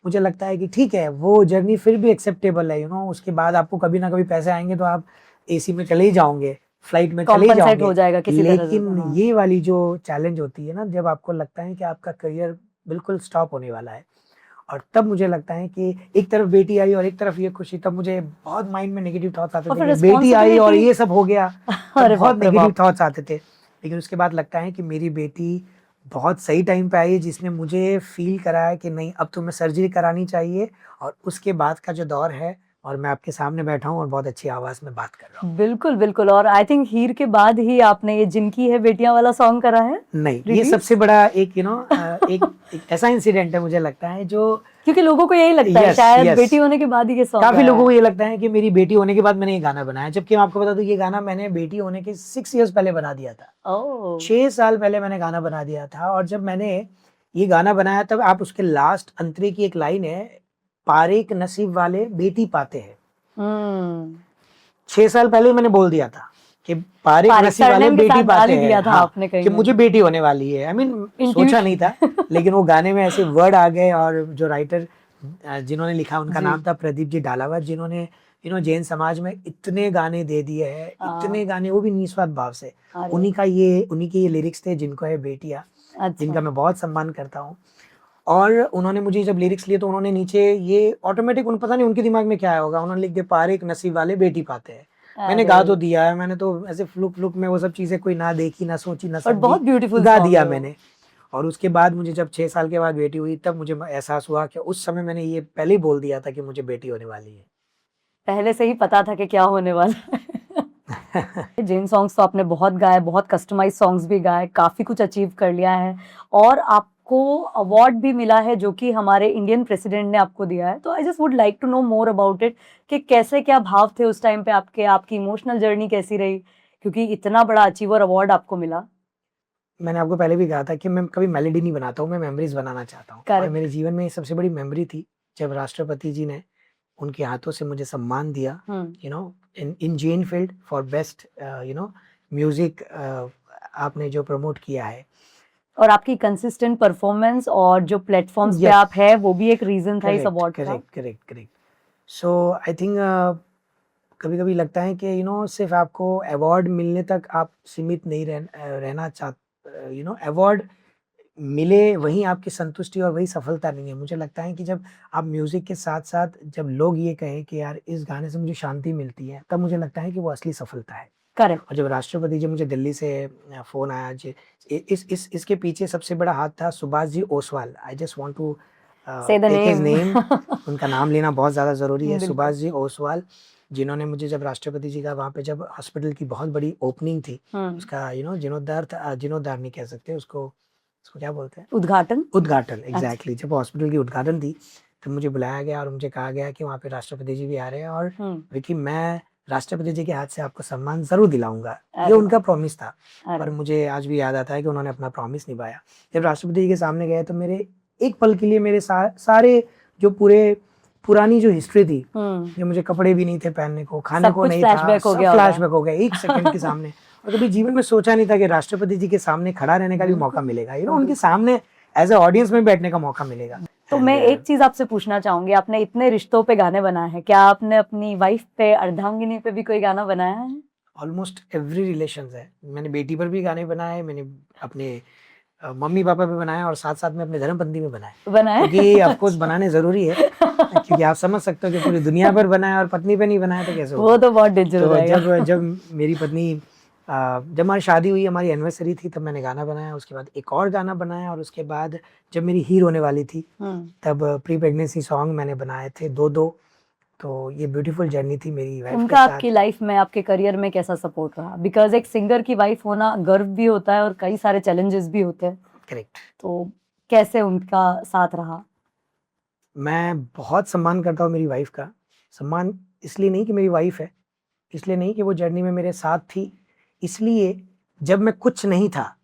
मुझे लगता है कि ठीक है, वो जर्नी फिर भी एक्सेप्टेबल है। उसके बाद आपको कभी ना कभी पैसे आएंगे तो आप एसी में चले ही जाओगे, फ्लाइट में चले ही जाओगे, हो जाएगा किसी लेकिन ये वाली जो चैलेंज होती है ना, जब आपको लगता है कि आपका करियर बिल्कुल स्टॉप होने वाला है, और तब मुझे लगता है कि एक तरफ बेटी आई और एक तरफ ये खुशी, तब मुझे बहुत माइंड में नेगेटिव थॉट्स आते थे, बेटी आई और ये सब हो गया, बहुत नेगेटिव थॉट्स आते थे। लेकिन उसके बाद लगता है कि मेरी बेटी बहुत सही टाइम पे आई, जिसने मुझे फील कराया कि नहीं, अब तुम्हें सर्जरी करानी चाहिए। और उसके बाद का जो दौर है, और मैं आपके सामने बैठा हूँ और बहुत अच्छी आवाज में बात कर रहा हूँ। बिल्कुल बिल्कुल। और आई थिंक हीर के बाद ही आपने ये जिनकी है बेटियां वाला सॉन्ग करा है। नहीं, ये सबसे बड़ा एक एक ऐसा इंसिडेंट है, मुझे लगता है, जो क्योंकि लोगों को यही लगता है शायद बेटी होने के बाद ही ये सॉन्ग, काफी लोगों को ये लगता है कि मेरी बेटी होने के बाद मैंने ये गाना बनाया, जबकि मैं आपको बता दूं ये गाना मैंने बेटी होने के 6 इयर्स पहले बना दिया था। 6 साल पहले मैंने गाना बना दिया था। और जब मैंने ये गाना बनाया तब आप उसके लास्ट अंतरे की एक लाइन है, पारेक नसीब वाले बेटी पाते हैं। 6 साल पहले मैंने बोल दिया था कि पारेक नसीब वाले बेटी पाते हैं, हाँ, कि मुझे बेटी होने वाली है। आई मीन सोचा नहीं था, लेकिन वो गाने में ऐसे वर्ड आ गए। और जो राइटर जिन्होंने लिखा उनका नाम था प्रदीप जी डालावत, जिन्होंने जैन समाज में इतने गाने दे दिए हैं, इतने गाने, वो भी निस्वार्थ भाव से। उन्हीं के ये लिरिक्स थे, जिनको है बेटियां, जिनका मैं बहुत सम्मान करता हूँ। और उन्होंने मुझे जब लिरिक्स लिए तो उन्होंने नीचे ये ऑटोमेटिक, पता नहीं उनके दिमाग में क्या आया होगा, उन्होंने लिख दिया पारेक नसीब वाले बेटी पाते हैं। मैंने गा तो दिया है, मैंने तो ऐसे फ्लुक में वो सब चीजें कोई ना देखी ना सोची ना समझी, बहुत ब्यूटीफुल गा दिया मैंने। और उसके बाद मुझे जब 6 साल के बाद बेटी हुई, तब मुझे एहसास हुआ कि उस समय मैंने ये पहले ही बोल दिया था कि मुझे बेटी होने वाली है। पहले से ही पता था कि क्या होने वाला है। जैन सॉन्ग्स तो आपने बहुत गाए, बहुत कस्टमाइज सॉन्ग्स भी गाए, काफी कुछ अचीव कर लिया है, और आपको अवार्ड भी मिला है जो कि हमारे इंडियन प्रेसिडेंट ने आपको दिया है। तो I just would like to know more about it, कि कैसे क्या भाव थे उस टाइम पे आपकी इमोशनल जर्नी कैसी रही, क्योंकि इतना बड़ा अचीवर अवार्ड आपको मिला। मैंने आपको पहले भी कहा था कि मैं कभी मेलोडी नहीं बनाता हूँ, मैं मेमोरीज बनाना चाहता हूँ। और Correct. मेरे जीवन में सबसे बड़ी मेमोरी थी जब राष्ट्रपति जी ने उनके हाथों से मुझे सम्मान दिया, you know, in Jain field for best you know music आपने जो प्रमोट किया है। और आपकी कंसिस्टेंट परफॉर्मेंस और जो प्लेटफॉर्म्स पे Yes. आप है वो भी एक रीजन था इस अवार्ड का। करेक्ट। सो आई थिंक कभी कभी लगता है कि यू नो सिर्फ आपको अवार्ड मिलने तक आप सीमित नहीं रहना चाहते, यू नो अवार्ड मिले वही आपकी संतुष्टि और वही सफलता नहीं है। मुझे लगता है कि जब आप म्यूजिक के साथ साथ जब लोग ये कहें कि यार इस गाने से मुझे शांति मिलती है, तब मुझे लगता है कि वो असली सफलता है। करेक्ट। और जब राष्ट्रपति जी मुझे दिल्ली से फोन आया जी, इसके पीछे सबसे बड़ा हाथ था Subhash ji Oswal. I just want to take his name. उनका नाम लेना बहुत ज़्यादा ज़रूरी है। सुभाष जी ओसवाल, जिन्होंने मुझे जब राष्ट्रपति जी का वहाँ पे जब हॉस्पिटल की बहुत बड़ी ओपनिंग थी, उसका यू नो जीर्णोद्धार नहीं कह सकते उसको क्या बोलते हैं, उद्घाटन एग्जैक्टली। जब हॉस्पिटल की उद्घाटन थी तो मुझे बुलाया गया और मुझे कहा गया कि वहाँ पे राष्ट्रपति जी भी आ रहे हैं और विकी मैं राष्ट्रपति जी के हाथ से आपको सम्मान जरूर दिलाऊंगा। ये उनका प्रॉमिस था और मुझे आज भी याद आता है कि उन्होंने अपना प्रॉमिस निभाया। जब राष्ट्रपति जी के सामने गए तो मेरे एक पल के लिए मेरे सारे जो पुरानी जो हिस्ट्री थी, जो मुझे कपड़े भी नहीं थे पहनने को, खाने को नहीं था, सब फ्लैशबैक हो गया एक सेकंड के सामने। और कभी जीवन में सोचा नहीं था कि राष्ट्रपति जी के सामने खड़ा रहने का भी मौका मिलेगा, यू नो उनके सामने एज ए ऑडियंस में बैठने का मौका मिलेगा। तो मैं एक चीज आपसे पूछना चाहूंगी, आपने इतने रिश्तों पे गाने बनाए हैं, क्या आपने अपनी वाइफ पे, अर्धांगिनी पे भी कोई गाना बनाया है? ऑलमोस्ट एवरी रिलेशन है। मैंने बेटी पर भी गाने बनाए, मैंने अपने मम्मी पापा पे बनाया और साथ साथ में अपने धर्मपत्नी में बनाया, क्योंकि ऑफ कोर्स बनाने जरूरी है। क्योंकि आप समझ सकते हो कि पूरी दुनिया पर बनाया और पत्नी पे नहीं बनाया तो कैसे होगा? वो तो बहुत डेंजर हो जाएगा। जब मेरी पत्नी जब हमारी शादी हुई, हमारी एनिवर्सरी थी, तब मैंने गाना बनाया। उसके बाद एक और गाना बनाया और उसके बाद जब मेरी हीर होने वाली थी तब प्री प्रेगनेंसी सॉन्ग मैंने बनाए थे दो। तो ये ब्यूटीफुल जर्नी थी मेरी वाइफ उनका आपकी लाइफ में, आपके करियर में कैसा सपोर्ट रहा? बिकॉज एक सिंगर की वाइफ होना गर्व भी होता है और कई सारे चैलेंजेस भी होते हैं। करेक्ट। तो कैसे उनका साथ रहा? मैं बहुत सम्मान करता हूँ मेरी वाइफ का। सम्मान इसलिए नहीं कि मेरी वाइफ है, इसलिए नहीं कि वो जर्नी में मेरे साथ थी, इसलिए जब मैं कुछ नहीं था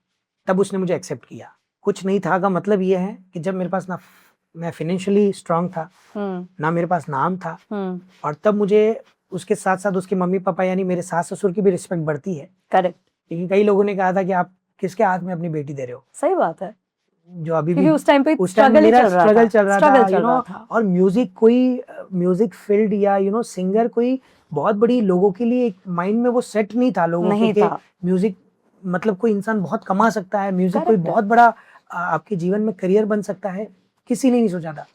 तब उसने मुझे एक्सेप्ट किया। कुछ नहीं था का मतलब ये है कि जब मेरे पास ना मैं फाइनेंशियली स्ट्रांग था, ना मेरे पास नाम था, और तब मुझे उसके साथ साथ उसके मम्मी पापा यानी मेरे सास ससुर की भी रिस्पेक्ट बढ़ती है। करेक्ट। लेकिन कई लोगों ने कहा था कि आप किसके हाथ में अपनी बेटी दे रहे हो। सही बात है, जो अभी भी उस टाइम पे मेरा स्ट्रगल चल रहा था। और म्यूजिक फील्ड या सिंगर कोई बहुत बड़ी लोगों के लिए एक माइंड में वो सेट नहीं था लोगों के म्यूजिक मतलब कोई इंसान बहुत कमा सकता है, म्यूजिक कोई बहुत बड़ा आपके जीवन में करियर बन सकता है, किसी ने नहीं सोचा था।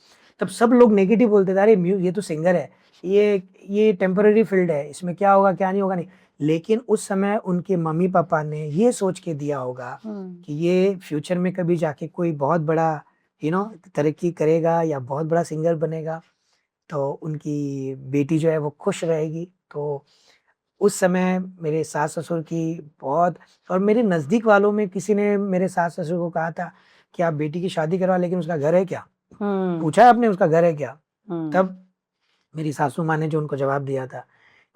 तब सब लोग नेगेटिव बोलते थे, अरे ये तो सिंगर है, ये टेम्पररी फील्ड है, इसमें क्या होगा क्या नहीं होगा नहीं। लेकिन उस समय उनके मम्मी पापा ने ये सोच के दिया होगा कि ये फ्यूचर में कभी जाके कोई बहुत बड़ा तरक्की करेगा या बहुत बड़ा सिंगर बनेगा, तो उनकी बेटी जो है वो खुश रहेगी। तो उस समय मेरे सास ससुर की बहुत, और मेरे नज़दीक वालों में किसी ने मेरे सास ससुर को कहा था कि आप बेटी की शादी करवा, लेकिन उसका घर है क्या? पूछा है आपने उसका घर है क्या? तब मेरी सासू माँ ने जो उनको जवाब दिया था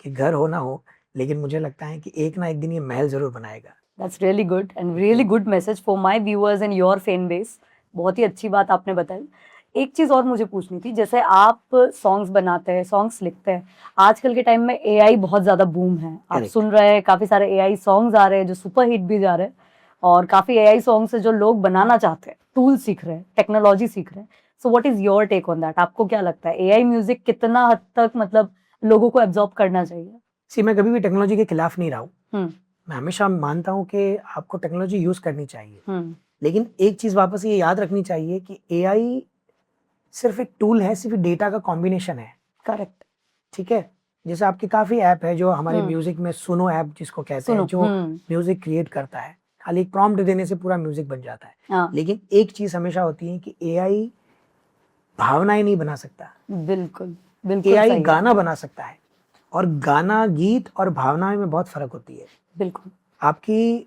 कि घर हो ना हो, लेकिन मुझे लगता है कि एक ना एक दिन ये महल जरूर बनाएगा। That's really good and really good message for my viewers and your fan base. बहुत ही अच्छी बात आपने बताई। एक चीज और मुझे पूछनी थी, जैसे आप सॉन्ग्स बनाते हैं, सॉन्ग्स लिखते हैं, आजकल के टाइम में एआई बहुत ज्यादा बूम है, आप सुन रहे हैं काफी सारे एआई सॉन्ग्स आ रहे हैं जो सुपर हिट भी जा रहे हैं, और काफी एआई सॉन्ग्स है जो लोग बनाना चाहते हैं, टूल सीख रहे हैं, टेक्नोलॉजी सीख रहे हैं। So what is your take on that? आपको क्या लगता है एआई म्यूजिक कितना हद तक मतलब लोगों को एब्जॉर्ब करना चाहिए? मैं कभी भी टेक्नोलॉजी के खिलाफ नहीं रहा हूँ। मैं हमेशा मानता हूँ कि आपको टेक्नोलॉजी यूज करनी चाहिए, लेकिन एक चीज वापस ये याद रखनी चाहिए कि एआई सिर्फ एक टूल है, सिर्फ डेटा का कॉम्बिनेशन है। करेक्ट, ठीक है। जैसे आपके काफी ऐप है जो हमारे म्यूजिक में सुनो ऐप जिसको कहते हैं, जो म्यूजिक क्रिएट करता है, खाली एक प्रॉम्प्ट देने से पूरा म्यूजिक बन जाता है। लेकिन एक चीज हमेशा होती है कि एआई भावनाएं नहीं बना सकता। बिल्कुल बिल्कुल। एआई गाना बना सकता है, और गाना, गीत और भावनाएं में बहुत फर्क होती है। बिल्कुल। आपकी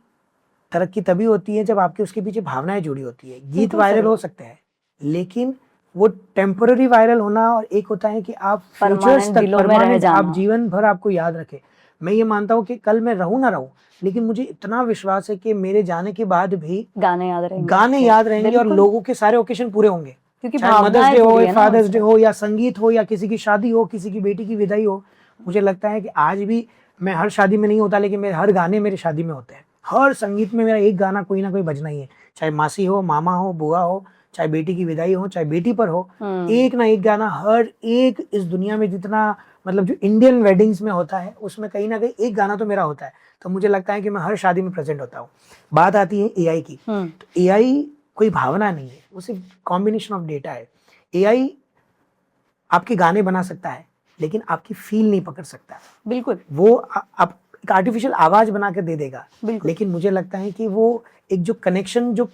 तरक्की तभी होती है जब आपके उसके पीछे भावनाएं जुड़ी होती है। गीत वायरल हो सकते हैं, लेकिन वो टेम्पररी वायरल होना, और एक होता है कि आप फ्यूचर्स तक, आप जीवन भर आपको याद रखे। मैं ये मानता हूँ कि कल मैं रहूं ना रहूं, लेकिन मुझे इतना विश्वास है कि मेरे जाने के बाद भी गाने याद रहेंगे, गाने याद रहेंगे और बिल्कुल। लोगों के सारे ओकेशन पूरे होंगे, क्योंकि चाहे मदर्स भावनाएं डे हो, जुड़ी है ना फादर्स उससे। डे हो, या संगीत हो, या किसी की शादी हो, किसी की बेटी की विदाई हो। मुझे लगता है कि आज भी मैं हर शादी में नहीं होता, लेकिन मेरे हर गाने मेरे शादी में होते हैं। हर संगीत में मेरा एक गाना कोई ना कोई बजना ही है, चाहे मासी हो, मामा हो, बुआ हो, चाहे बेटी की विदाई हो, चाहे बेटी पर हो, एक ना एक गाना हर एक इस दुनिया में जितना मतलब जो इंडियन वेडिंग्स में होता है उसमें कहीं ना कहीं एक गाना तो मेरा होता है। तो मुझे लगता है कि मैं हर शादी में प्रेजेंट होता हूँ। बात आती है एआई की, तो एआई कोई भावना नहीं है, वो सिर्फ कॉम्बिनेशन ऑफ डेटा है। एआई आपके गाने बना सकता है लेकिन आपकी फील नहीं पकड़ सकता। बिल्कुल, वो आप एक आर्टिफिशियल आवाज बना के दे देगा, बिल्कुल। लेकिन मुझे लगता है कि वो एक जो कनेक्शन जो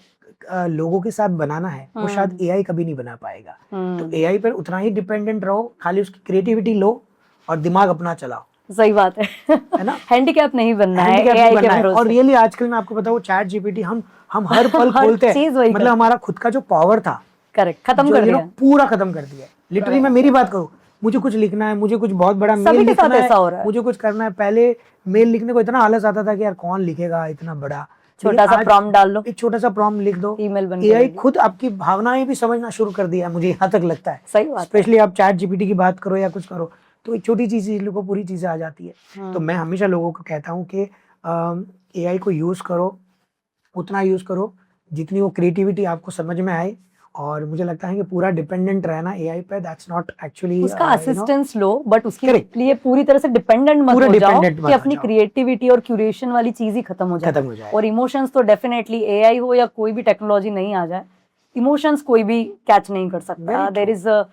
लोगों के साथ बनाना है वो शायद एआई कभी नहीं बना पाएगा। तो एआई पर उतना ही डिपेंडेंट रहो, खाली उसकी क्रिएटिविटी लो और दिमाग अपना चलाओ। सही बात है ना? हैंडीकैप नहीं बनना है Handicap एआई नहीं के बनना है। और भरोसे। रियली आजकल मैं आपको बताऊं, चैट जीपीटी हम हर पल हर खोलते चीज हैं, वही मतलब करता हमारा खुद का जो पावर था करेक्ट, खत्म जो कर you know, दिया। पूरा खत्म कर दिया है। लिटरली मैं मेरी बात करूं, मुझे कुछ लिखना है, मुझे कुछ बहुत बड़ा सभी मेल के साथ लिखना है, ऐसा हो रहा है। मुझे कुछ करना है। पहले मेल लिखने को इतना आलस आता था कि यार कौन लिखेगा इतना बड़ा, छोटा सा प्रॉम्प्ट डाल लो, एक छोटा सा प्रॉम्प्ट लिख दो, ईमेल बन एआई जाएगी। खुद आपकी भावनाएं भी समझना शुरू कर दिया है, मुझे यहाँ तक लगता है। सही बात है। स्पेशली आप चैट जीपीटी की बात करो या कुछ करो तो एक छोटी चीज को पूरी चीजें आ जाती है। तो मैं हमेशा लोगों को कहता हूँ कि एआई को यूज करो, उतना यूज करो जितनी वो क्रिएटिविटी आपको समझ में आए। और मुझे लगता है कि पूरा डिपेंडेंट रहना एआई पे, दैट्स नॉट एक्चुअली उसका असिस्टेंस लो, बट उसके Correct. लिए पूरी तरह से डिपेंडेंट मत पूरा हो जाओ dependent मत कि हो अपनी जाओ। क्रिएटिविटी और क्यूरेशन वाली चीज ही खत्म हो जाए। और इमोशंस तो डेफिनेटली एआई हो या कोई भी टेक्नोलॉजी नहीं आ जाए, इमोशंस कोई भी कैच नहीं कर सकता। There is a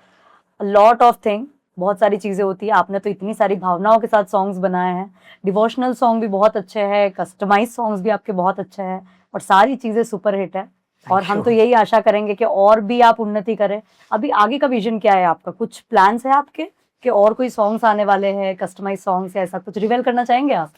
lot of thing, बहुत सारी चीजें होती है। आपने तो इतनी सारी भावनाओं के साथ सॉन्ग्स बनाए हैं, डिवोशनल सॉन्ग भी बहुत अच्छे हैं, कस्टमाइज सॉन्ग्स भी आपके बहुत अच्छे हैं, और सारी चीजें सुपर हिट है। और हम तो यही आशा करेंगे कि और भी आप उन्नति करें। अभी आगे का विजन क्या है आपका? कुछ प्लान्स है आपके कि और कोई सॉन्ग्स आने वाले हैं, कस्टमाइज सॉन्ग्स, या ऐसा कुछ रिवील करना चाहेंगे आप?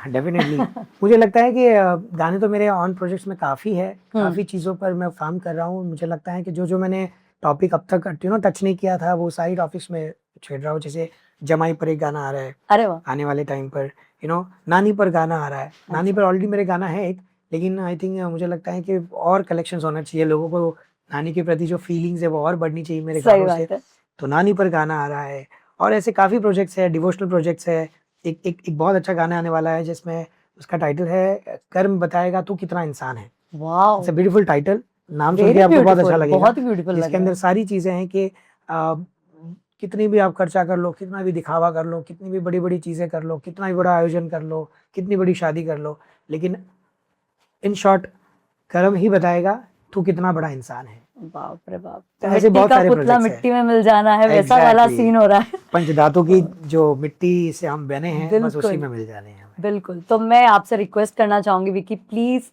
डेफिनेटली मुझे लगता है कि गाने तो मेरे ऑन प्रोजेक्ट्स में काफ़ी है, काफ़ी चीज़ों पर मैं काम कर रहा हूँ। मुझे लगता है कि जो जो मैंने टॉपिक अब तक टच नहीं किया था वो सारी टॉपिक्स में छेड़ रहा हूँ। जैसे जमाई पर एक गाना आ रहा है, अरे वाह, आने वाले टाइम पर। नानी पर गाना आ रहा है। नानी पर ऑलरेडी मेरे गाना है एक, लेकिन आई थिंक मुझे लगता है कि और कलेक्शंस होना चाहिए। लोगों को नानी के प्रति जो फीलिंग्स है वो और बढ़नी चाहिए मेरे सही गानों से। बात है। तो नानी पर गाना आ रहा है, और ऐसे काफ़ी प्रोजेक्ट्स है, डिवोशनल प्रोजेक्ट्स है। एक बहुत अच्छा गाना आने वाला है जिसमें उसका टाइटल है कर्म बताएगा तू कितना इंसान है। Wow, it's a beautiful title, नाम सुन के वेरी आपको बहुत अच्छा ब्यूटीफुल, लगेगा। बहुत ही ब्यूटीफुल लग जिसके रहा अंदर है। सारी चीज़ें हैं कि कितनी भी आप खर्चा कर लो, कितना भी दिखावा कर लो, कितनी भी बड़ी बड़ी चीज़ें कर लो, कितना भी बड़ा आयोजन कर लो, कितनी बड़ी शादी कर लो, लेकिन इन शॉर्ट कर्म ही बताएगा तू कितना बड़ा इंसान है। बाप रे बाप, तो ऐसे मिट्टी बहुत का सारे पुतला प्रोजेक्ट्स मिट्टी में मिल जाना है, वैसा वाला Exactly. सीन हो रहा है। पंचधातु की जो मिट्टी से हम बने हैं बस बिल्कुल। उसी में मिल जाने हैं हमें। बिल्कुल। तो मैं आपसे रिक्वेस्ट करना चाहूंगी विकी, प्लीज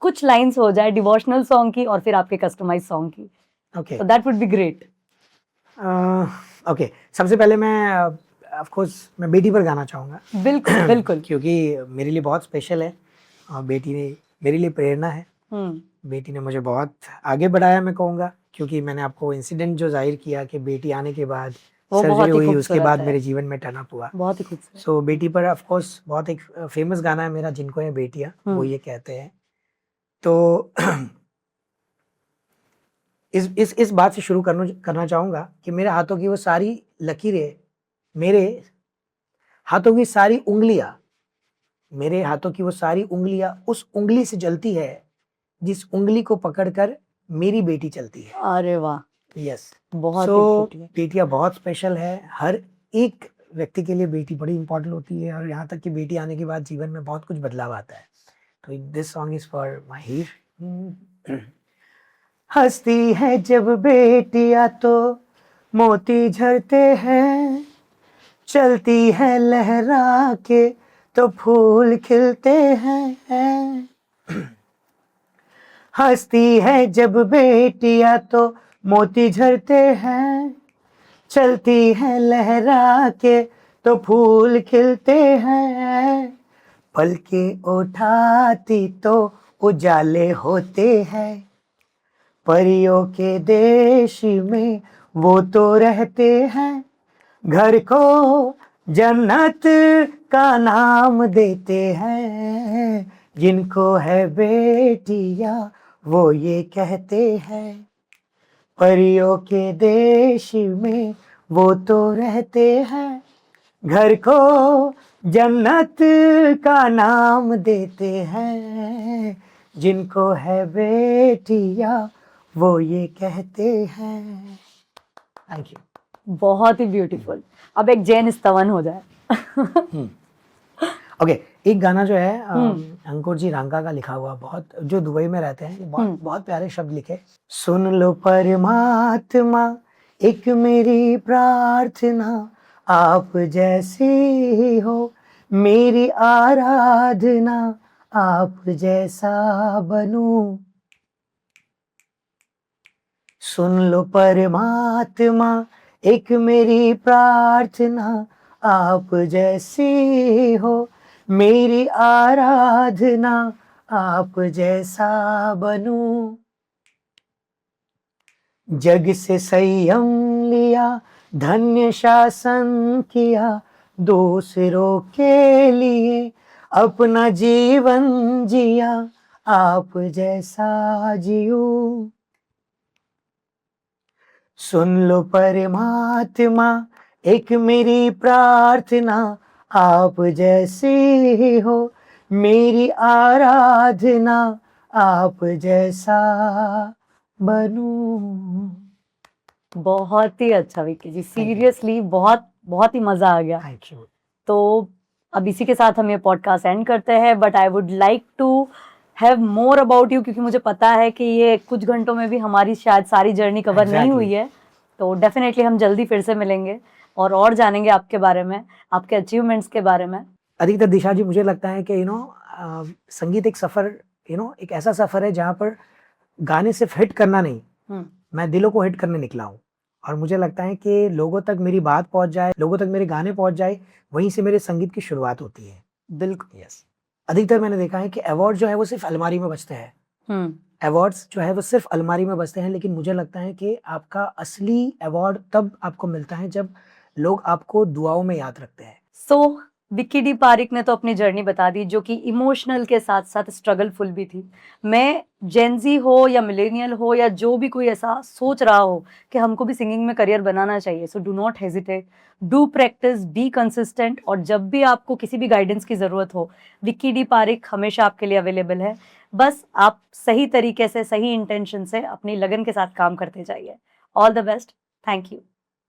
कुछ लाइंस हो जाए डिवोशनल सॉन्ग की और फिर आपके कस्टमाइज सॉन्ग की, ओके तो that would be great. Okay, सबसे पहले मैं ऑफ कोर्स मैं बेटी पर गाना चाहूँगा। बिल्कुल बिल्कुल। क्योंकि मेरे लिए बहुत स्पेशल है और बेटी ने मेरे लिए प्रेरणा है। हम्म, बेटी ने मुझे बहुत आगे बढ़ाया मैं कहूँगा, क्योंकि मैंने आपको इंसिडेंट जो जाहिर किया कि बेटी आने के बाद वो सर्जरी बहुत ही हुई, उसके खूबसूरत बाद है, मेरे जीवन में टर्न अप हुआ। बहुत ही खूबसूरत। सो बेटी पर ऑफ कोर्स बहुत एक फेमस गाना है मेरा, जिनको है बेटियां वो ये कहते हैं। तो इस बात से शुरू करना चाहूँगा कि मेरे हाथों की वो सारी लकीरें, मेरे हाथों की सारी उंगलियां, मेरे हाथों की वो सारी उंगलियां उस उंगली से जलती है जिस उंगली को पकड़कर मेरी बेटी चलती है। अरे वाह, यस, बहुत ही सो beauty है। बेटियां बहुत स्पेशल है। हर एक व्यक्ति के लिए बेटी बड़ी इंपॉर्टेंट होती है, और यहाँ तक कि बेटी आने के बाद जीवन में बहुत कुछ बदलाव आता है। तो this song is for my Heer. हंसती है जब बेटियां तो मोती झरते हैं, चलती है लहरा के तो फूल खिलते हैं। हंसती है जब बेटियां तो मोती झरते हैं, चलती है लहरा के तो फूल खिलते हैं। पलके उठाती तो उजाले होते हैं, परियों के देश में वो तो रहते हैं। घर को जन्नत का नाम देते हैं, जिनको है बेटियां वो ये कहते हैं, परियों के देश में वो तो रहते हैं, घर को जन्नत का नाम देते हैं, जिनको है बेटियां वो ये कहते हैं। Thank you. बहुत ही ब्यूटीफुल। अब एक जैन स्तवन हो जाए। ओके, एक गाना जो है अंकुर जी रांका का लिखा हुआ, बहुत, जो दुबई में रहते हैं, बहुत बहुत प्यारे शब्द लिखे। सुन लो परमात्मा एक मेरी प्रार्थना, आप जैसी हो मेरी आराधना, आप जैसा बनूं। सुन लो परमात्मा एक मेरी प्रार्थना, आप जैसी हो मेरी आराधना, आप जैसा बनूं। जग से संयम लिया, धन्य शासन किया, दूसरों के लिए अपना जीवन जिया, आप जैसा जियूं। सुन लो परमात्मा एक मेरी प्रार्थना, आप जैसी हो मेरी आराधना, आप जैसा बनूं। बहुत ही अच्छा विक्की जी, सीरियसली बहुत बहुत ही मजा आ गया। Thank you. तो अब इसी के साथ हम ये पॉडकास्ट एंड करते हैं, but I would like to have more about you, क्योंकि मुझे पता है कि ये कुछ घंटों में भी हमारी शायद सारी जर्नी कवर नहीं हुई है। तो डेफिनेटली हम जल्दी फिर से मिलेंगे और जानेंगे आपके बारे में, आपके अचीवमेंट्स के बारे में। अधिकतर दिशा जी, मुझे लगता है कि संगीत एक सफर, एक ऐसा सफर है जहाँ पर गाने सिर्फ हिट करना नहीं, मैं दिलों को हिट करने निकला हूँ। और मुझे लगता है कि लोगों तक मेरी बात पहुंच जाए, लोगों तक मेरे गाने पहुंच जाए, वहीं से मेरे संगीत की शुरुआत होती है। बिल्कुल। यस। अधिकतर मैंने देखा है कि अवार्ड जो है वो सिर्फ अलमारी में बचते हैं। अवार्ड्स जो है वो सिर्फ अलमारी में बचते हैं, लेकिन मुझे लगता है कि आपका असली अवार्ड तब आपको मिलता है जब लोग आपको दुआओं में याद रखते हैं। सो विक्की डी पारिक ने तो अपनी जर्नी बता दी, जो कि इमोशनल के साथ साथ स्ट्रगलफुल भी थी। मैं जेनजी हो या मिलेनियल हो या जो भी कोई ऐसा सोच रहा हो कि हमको भी सिंगिंग में करियर बनाना चाहिए, so do not hesitate, do practice, be consistent, और जब भी आपको किसी भी गाइडेंस की ज़रूरत हो, विक्की डी पारिक हमेशा आपके लिए अवेलेबल है। बस आप सही तरीके से, सही इंटेंशन से, अपनी लगन के साथ काम करते जाइए। All the best. Thank you.